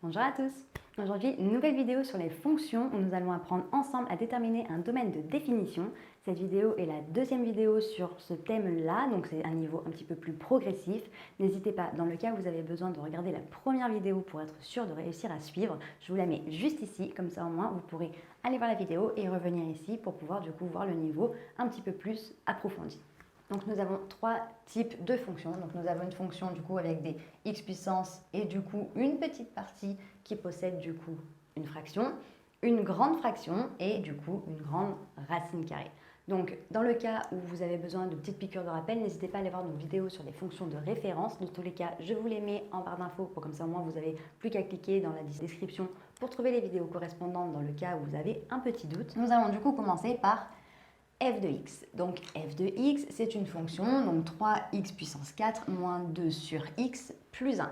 Bonjour à tous. Aujourd'hui, une nouvelle vidéo sur les fonctions où nous allons apprendre ensemble à déterminer un domaine de définition. Cette vidéo est la deuxième vidéo sur ce thème-là, donc c'est un niveau un petit peu plus progressif. N'hésitez pas, dans le cas où vous avez besoin de regarder la première vidéo pour être sûr de réussir à suivre, je vous la mets juste ici, comme ça au moins vous pourrez aller voir la vidéo et revenir ici pour pouvoir du coup voir le niveau un petit peu plus approfondi. Donc nous avons trois types de fonctions. Donc nous avons une fonction du coup avec des x puissance et du coup une petite partie qui possède du coup une fraction, une grande fraction et du coup une grande racine carrée. Donc dans le cas où vous avez besoin de petites piqûres de rappel, n'hésitez pas à aller voir nos vidéos sur les fonctions de référence. Dans tous les cas, je vous les mets en barre d'infos pour comme ça au moins vous n'avez plus qu'à cliquer dans la description pour trouver les vidéos correspondantes dans le cas où vous avez un petit doute. Nous allons du coup commencer par f de x. Donc f de x, c'est une fonction, donc 3x puissance 4 moins 2 sur x plus 1.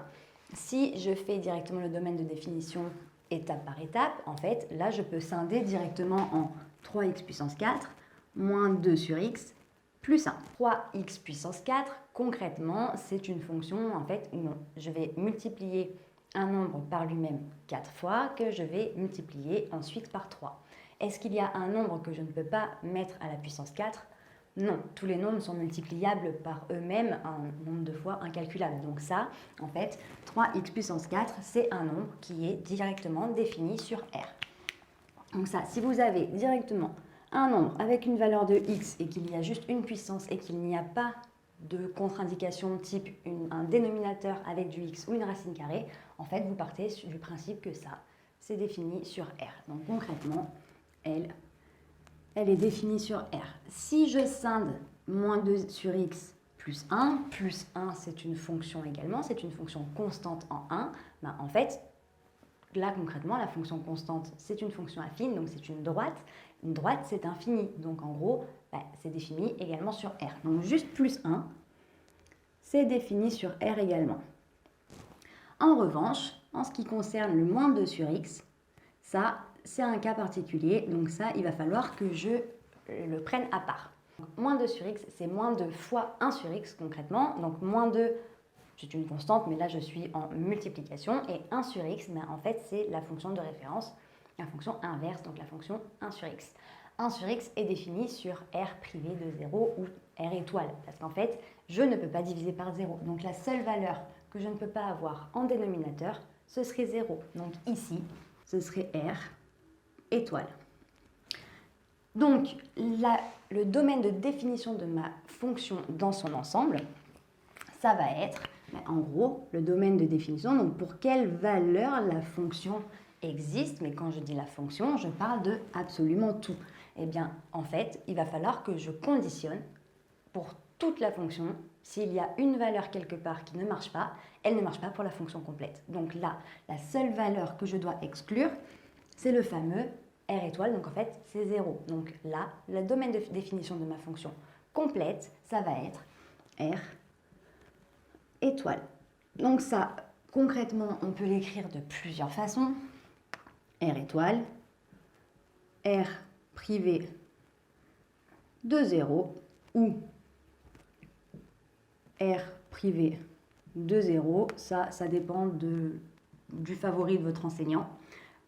Si je fais directement le domaine de définition étape par étape, en fait, là, je peux scinder directement en 3x puissance 4 moins 2 sur x plus 1. 3x puissance 4, concrètement, c'est une fonction, en fait, où je vais multiplier un nombre par lui-même 4 fois, que je vais multiplier ensuite par 3. Est-ce qu'il y a un nombre que je ne peux pas mettre à la puissance 4 ? Non, tous les nombres sont multipliables par eux-mêmes un nombre de fois incalculable. Donc ça, en fait, 3x puissance 4, c'est un nombre qui est directement défini sur R. Donc ça, si vous avez directement un nombre avec une valeur de x et qu'il y a juste une puissance et qu'il n'y a pas de contre-indication type un dénominateur avec du x ou une racine carrée, en fait, vous partez du principe que ça, c'est défini sur R. Donc concrètement, elle est définie sur R. Si je scinde moins 2 sur x plus 1 c'est une fonction également, c'est une fonction constante en 1, ben en fait, là concrètement, la fonction constante, c'est une fonction affine, donc c'est une droite. Une droite, c'est infini, donc en gros, ben, c'est défini également sur R. Donc juste plus 1, c'est défini sur R également. En revanche, en ce qui concerne le moins 2 sur x, ça, c'est un cas particulier, donc ça, il va falloir que je le prenne à part. Donc, moins 2 sur x, c'est moins 2 fois 1 sur x concrètement. Donc moins 2, c'est une constante, mais là je suis en multiplication. Et 1 sur x, ben, en fait, c'est la fonction de référence, la fonction inverse, donc la fonction 1 sur x. 1 sur x est défini sur R privé de 0 ou R étoile, parce qu'en fait, je ne peux pas diviser par 0. Donc la seule valeur que je ne peux pas avoir en dénominateur, ce serait 0. Donc ici, ce serait R étoile. Donc, le domaine de définition de ma fonction dans son ensemble, ça va être, en gros, le domaine de définition, donc pour quelle valeur la fonction existe, mais quand je dis la fonction, je parle de absolument tout. Eh bien, en fait, il va falloir que je conditionne pour toute la fonction. S'il y a une valeur quelque part qui ne marche pas, elle ne marche pas pour la fonction complète. Donc là, la seule valeur que je dois exclure, c'est le fameux R étoile, donc en fait c'est 0. Donc là, le domaine de définition de ma fonction complète, ça va être R étoile. Donc ça, concrètement, on peut l'écrire de plusieurs façons. R étoile, R privé de 0 ou R privé de 0, ça dépend du favori de votre enseignant,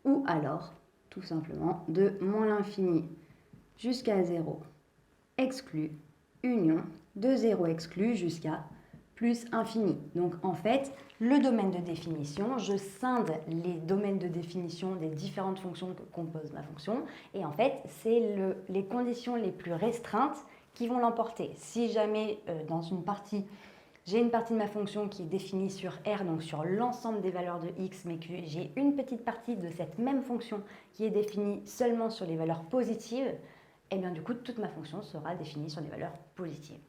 ou alors tout simplement de moins l'infini jusqu'à 0 exclu, union de 0 exclu jusqu'à plus infini. Donc en fait, le domaine de définition, je scinde les domaines de définition des différentes fonctions que compose ma fonction, et en fait, c'est les conditions les plus restreintes qui vont l'emporter. Si jamais dans une partie, j'ai une partie de ma fonction qui est définie sur R, donc sur l'ensemble des valeurs de x, mais que j'ai une petite partie de cette même fonction qui est définie seulement sur les valeurs positives, et bien du coup, toute ma fonction sera définie sur les valeurs positives.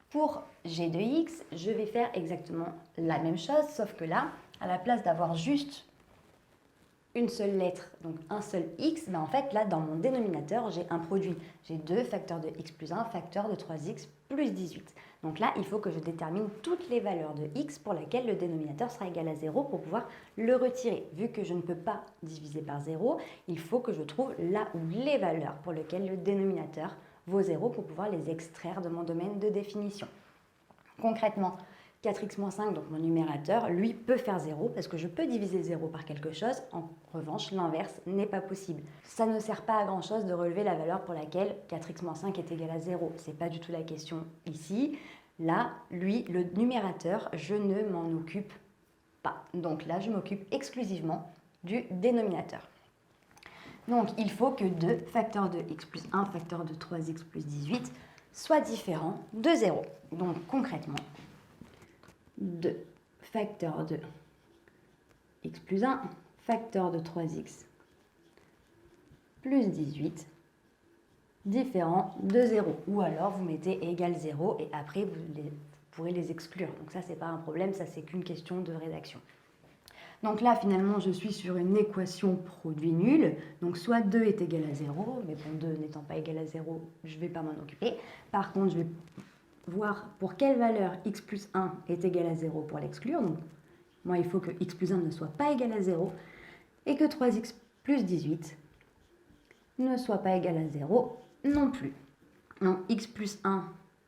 Pour g de x, je vais faire exactement la même chose, sauf que là, à la place d'avoir juste une seule lettre, donc un seul x, ben en fait, là, dans mon dénominateur, j'ai un produit. J'ai 2 facteurs de x plus 1, facteur de 3x plus 18. Donc là, il faut que je détermine toutes les valeurs de x pour lesquelles le dénominateur sera égal à 0 pour pouvoir le retirer. Vu que je ne peux pas diviser par 0, il faut que je trouve là où les valeurs pour lesquelles le dénominateur vaut 0 pour pouvoir les extraire de mon domaine de définition. Concrètement, 4x moins 5, donc mon numérateur, lui peut faire 0 parce que je peux diviser 0 par quelque chose. En revanche, l'inverse n'est pas possible. Ça ne sert pas à grand chose de relever la valeur pour laquelle 4x moins 5 est égal à 0. Ce n'est pas du tout la question ici. Là, lui, le numérateur, je ne m'en occupe pas. Donc là, je m'occupe exclusivement du dénominateur. Donc il faut que 2 facteur de x plus 1 facteur de 3x plus 18 soit différent de 0. Donc concrètement, 2 facteur de x plus 1 facteur de 3x plus 18 différent de 0. Ou alors vous mettez égal 0 et après vous pourrez les exclure. Donc ça, c'est pas un problème, ça c'est qu'une question de rédaction. Donc là, finalement, je suis sur une équation produit nul. Donc soit 2 est égal à 0, mais bon, 2 n'étant pas égal à 0, je ne vais pas m'en occuper. Par contre, je vais voir pour quelle valeur x plus 1 est égal à 0 pour l'exclure. Donc moi, il faut que x plus 1 ne soit pas égal à 0 et que 3x plus 18 ne soit pas égal à 0 non plus. Donc x plus 1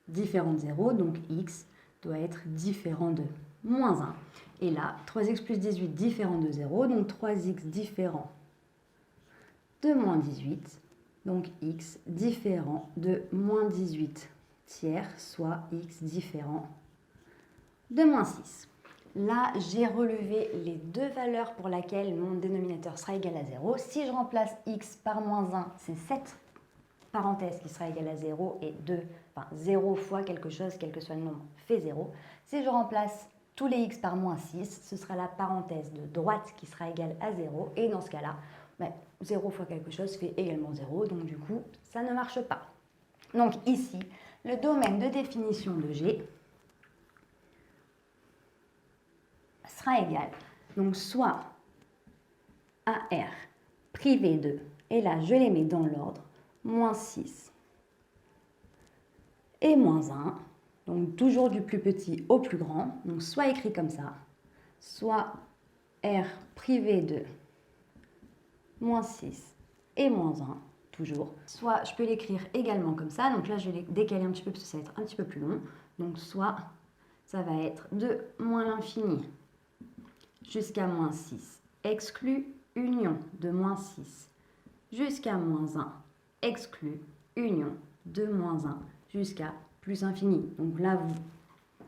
différent de 0, donc x doit être différent de moins 1. Et là, 3x plus 18 différent de 0, donc 3x différent de moins 18, donc x différent de moins 18 tiers, soit x différent de moins 6. Là, j'ai relevé les deux valeurs pour lesquelles mon dénominateur sera égal à 0. Si je remplace x par moins 1, c'est cette parenthèse qui sera égale à 0 et 0 fois quelque chose, quel que soit le nombre, fait 0. Si je remplace tous les x par moins 6, ce sera la parenthèse de droite qui sera égale à 0. Et dans ce cas-là, 0 fois quelque chose fait également 0. Donc du coup, ça ne marche pas. Donc ici, le domaine de définition de G sera égal, donc soit AR privé de, et là je les mets dans l'ordre, moins 6 et moins 1, donc toujours du plus petit au plus grand, donc soit écrit comme ça, soit R privé de moins 6 et moins 1, toujours, soit je peux l'écrire également comme ça, donc là je vais décaler un petit peu parce que ça va être un petit peu plus long, donc soit ça va être de moins l'infini jusqu'à moins 6, exclu union de moins 6 jusqu'à moins 1, exclu union de moins 1 jusqu'à plus infini. Donc là, vous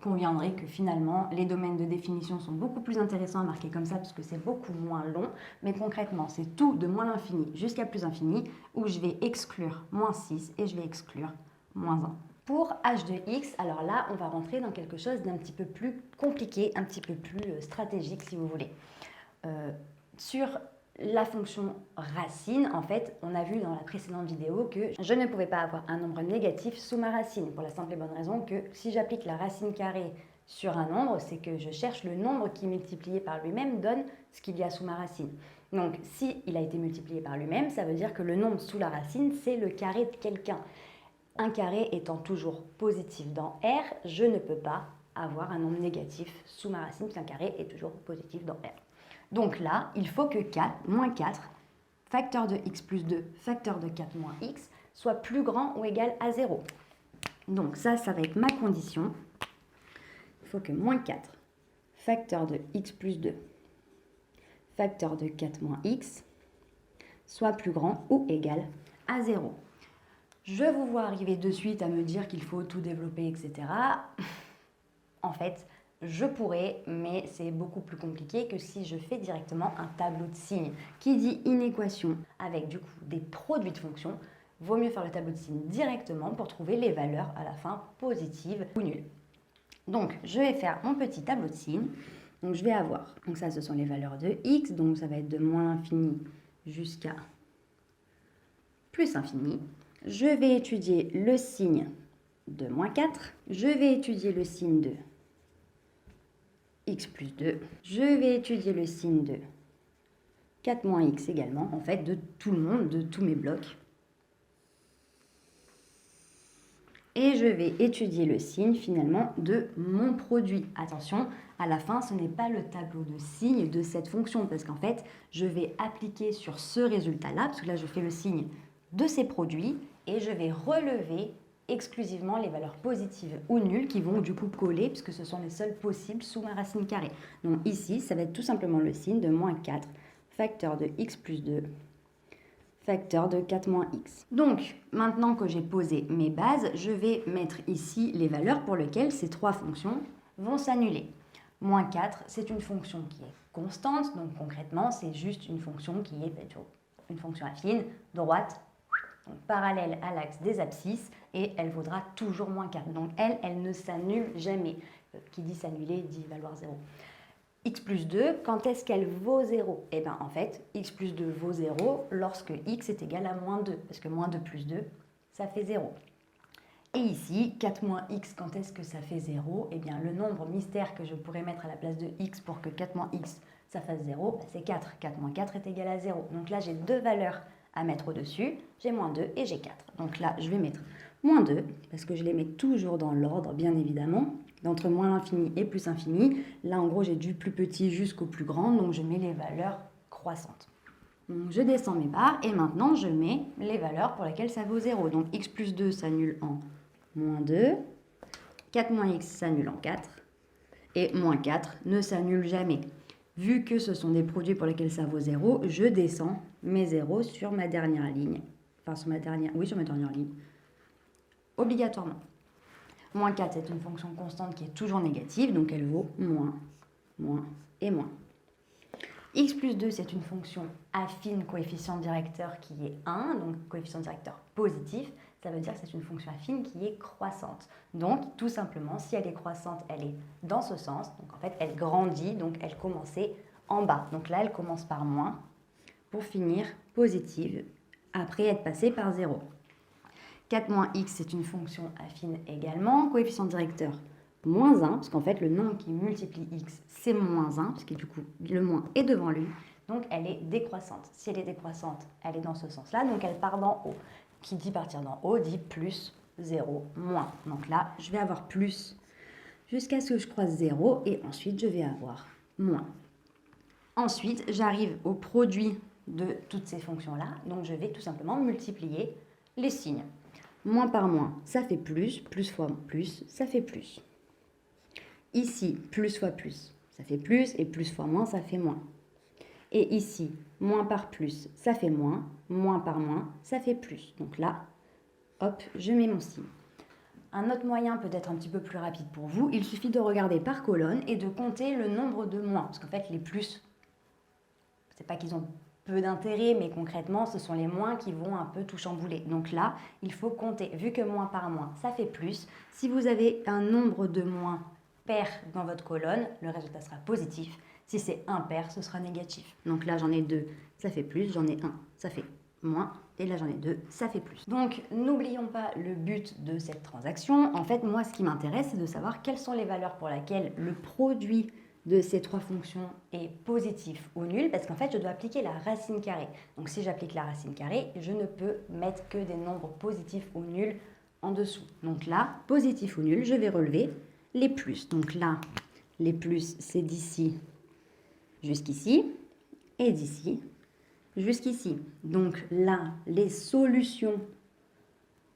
conviendrez que finalement, les domaines de définition sont beaucoup plus intéressants à marquer comme ça parce que c'est beaucoup moins long. Mais concrètement, c'est tout de moins l'infini jusqu'à plus infini où je vais exclure moins 6 et je vais exclure moins 1. Pour h de x, alors là, on va rentrer dans quelque chose d'un petit peu plus compliqué, un petit peu plus stratégique si vous voulez. Sur la fonction racine, en fait, on a vu dans la précédente vidéo que je ne pouvais pas avoir un nombre négatif sous ma racine, pour la simple et bonne raison que si j'applique la racine carrée sur un nombre, c'est que je cherche le nombre qui multiplié par lui-même donne ce qu'il y a sous ma racine. Donc, si il a été multiplié par lui-même, ça veut dire que le nombre sous la racine, c'est le carré de quelqu'un. Un carré étant toujours positif dans R, je ne peux pas avoir un nombre négatif sous ma racine, puisqu'un carré est toujours positif dans R. Donc là, il faut que 4, moins 4, facteur de x plus 2, facteur de 4 moins x, soit plus grand ou égal à 0. Donc ça va être ma condition. Il faut que moins 4, facteur de x plus 2, facteur de 4 moins x, soit plus grand ou égal à 0. Je vous vois arriver de suite à me dire qu'il faut tout développer, etc. En fait, je pourrais, mais c'est beaucoup plus compliqué que si je fais directement un tableau de signes. Qui dit une équation avec du coup des produits de fonctions, vaut mieux faire le tableau de signes directement pour trouver les valeurs à la fin positives ou nulles. Donc, je vais faire mon petit tableau de signes. Donc, je vais avoir, donc ça, ce sont les valeurs de x, donc ça va être de moins l'infini jusqu'à plus infini. Je vais étudier le signe de moins 4. Je vais étudier le signe de x plus 2. Je vais étudier le signe de 4 moins x également, en fait, de tout le monde, de tous mes blocs. Et je vais étudier le signe, finalement, de mon produit. Attention, à la fin, ce n'est pas le tableau de signes de cette fonction, parce qu'en fait, je vais appliquer sur ce résultat-là, parce que là, je fais le signe de ces produits, et je vais relever exclusivement les valeurs positives ou nulles qui vont du coup coller puisque ce sont les seules possibles sous ma racine carrée. Donc ici, ça va être tout simplement le signe de moins 4 facteur de x plus 2 facteur de 4 moins x. Donc, maintenant que j'ai posé mes bases, je vais mettre ici les valeurs pour lesquelles ces trois fonctions vont s'annuler. Moins 4, c'est une fonction qui est constante, donc concrètement, c'est juste une fonction qui est une fonction affine, droite, donc parallèle à l'axe des abscisses, et elle vaudra toujours moins 4. Donc elle ne s'annule jamais. Qui dit s'annuler dit valoir 0. X plus 2, quand est-ce qu'elle vaut 0? Eh bien, en fait, x plus 2 vaut 0 lorsque x est égal à moins 2, parce que moins 2 plus 2, ça fait 0. Et ici, 4 moins x, quand est-ce que ça fait 0? Eh bien, le nombre mystère que je pourrais mettre à la place de x pour que 4 moins x, ça fasse 0, c'est 4. 4 moins 4 est égal à 0. Donc là, j'ai deux valeurs à mettre au-dessus. J'ai moins 2 et j'ai 4. Donc là, je vais mettre moins 2, parce que je les mets toujours dans l'ordre, bien évidemment, d'entre moins l'infini et plus infini. Là, en gros, j'ai du plus petit jusqu'au plus grand, donc je mets les valeurs croissantes. Donc, je descends mes barres et maintenant, je mets les valeurs pour lesquelles ça vaut 0. Donc, x plus 2 s'annule en moins 2, 4 moins x s'annule en 4, et moins 4 ne s'annule jamais. Vu que ce sont des produits pour lesquels ça vaut 0, je descends mes 0 sur ma dernière ligne. Enfin, sur ma dernière ligne. Obligatoirement. Moins 4, c'est une fonction constante qui est toujours négative, donc elle vaut moins, moins et moins. X plus 2, c'est une fonction affine coefficient directeur qui est 1, donc coefficient directeur positif. Ça veut dire que c'est une fonction affine qui est croissante. Donc, tout simplement, si elle est croissante, elle est dans ce sens. Donc, en fait, elle grandit, donc elle commençait en bas. Donc là, elle commence par moins pour finir positive après être passée par 0. 4 moins x, c'est une fonction affine également. Coefficient directeur, moins 1, parce qu'en fait, le nombre qui multiplie x, c'est moins 1, parce que du coup, le moins est devant lui. Donc, elle est décroissante. Si elle est décroissante, elle est dans ce sens-là, donc elle part d'en haut. Qui dit partir d'en haut, dit plus 0, moins. Donc là, je vais avoir plus jusqu'à ce que je croise 0, et ensuite, je vais avoir moins. Ensuite, j'arrive au produit de toutes ces fonctions-là, donc je vais tout simplement multiplier les signes. Moins par moins, ça fait plus fois plus, ça fait plus. Ici, plus fois plus, ça fait plus, et plus fois moins, ça fait moins. Et ici, moins par plus, ça fait moins par moins, ça fait plus. Donc là, hop, je mets mon signe. Un autre moyen peut-être un petit peu plus rapide pour vous, il suffit de regarder par colonne et de compter le nombre de moins. Parce qu'en fait, les plus, c'est pas qu'ils ont peu d'intérêt, mais concrètement, ce sont les moins qui vont un peu tout chambouler. Donc là, il faut compter. Vu que moins par moins, ça fait plus. Si vous avez un nombre de moins pair dans votre colonne, le résultat sera positif. Si c'est impair, ce sera négatif. Donc là, j'en ai 2, ça fait plus. J'en ai 1, ça fait moins. Et là, j'en ai 2, ça fait plus. Donc, n'oublions pas le but de cette transaction. En fait, moi, ce qui m'intéresse, c'est de savoir quelles sont les valeurs pour lesquelles le produit de ces trois fonctions est positif ou nul, parce qu'en fait, je dois appliquer la racine carrée. Donc, si j'applique la racine carrée, je ne peux mettre que des nombres positifs ou nuls en dessous. Donc là, positif ou nul, je vais relever les plus. Donc là, les plus, c'est d'ici jusqu'ici, et d'ici jusqu'ici. Donc là, les solutions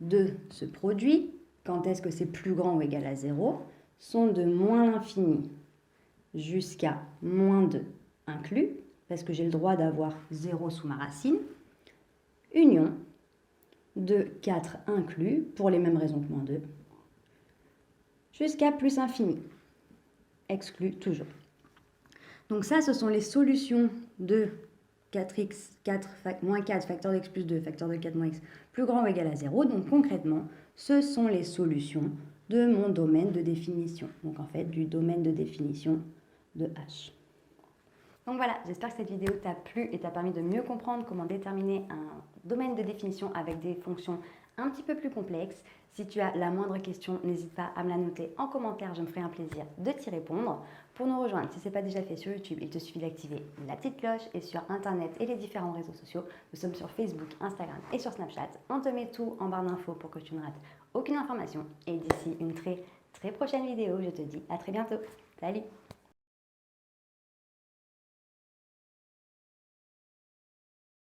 de ce produit, quand est-ce que c'est plus grand ou égal à 0, sont de moins l'infini jusqu'à moins 2 inclus, parce que j'ai le droit d'avoir 0 sous ma racine, union de 4 inclus, pour les mêmes raisons que moins 2, jusqu'à plus infini, exclu toujours. Donc ça, ce sont les solutions de 4x, moins 4, facteur de x plus 2, facteur de 4 moins x, plus grand ou égal à 0. Donc concrètement, ce sont les solutions de mon domaine de définition. Donc en fait, du domaine de définition de H. Donc voilà, j'espère que cette vidéo t'a plu et t'a permis de mieux comprendre comment déterminer un domaine de définition avec des fonctions un petit peu plus complexes. Si tu as la moindre question, n'hésite pas à me la noter en commentaire, je me ferai un plaisir de t'y répondre. Pour nous rejoindre, si ce n'est pas déjà fait sur YouTube, il te suffit d'activer la petite cloche, et sur Internet et les différents réseaux sociaux, nous sommes sur Facebook, Instagram et sur Snapchat. On te met tout en barre d'infos pour que tu ne rates aucune information. Et d'ici une très prochaine vidéo, je te dis à très bientôt. Salut!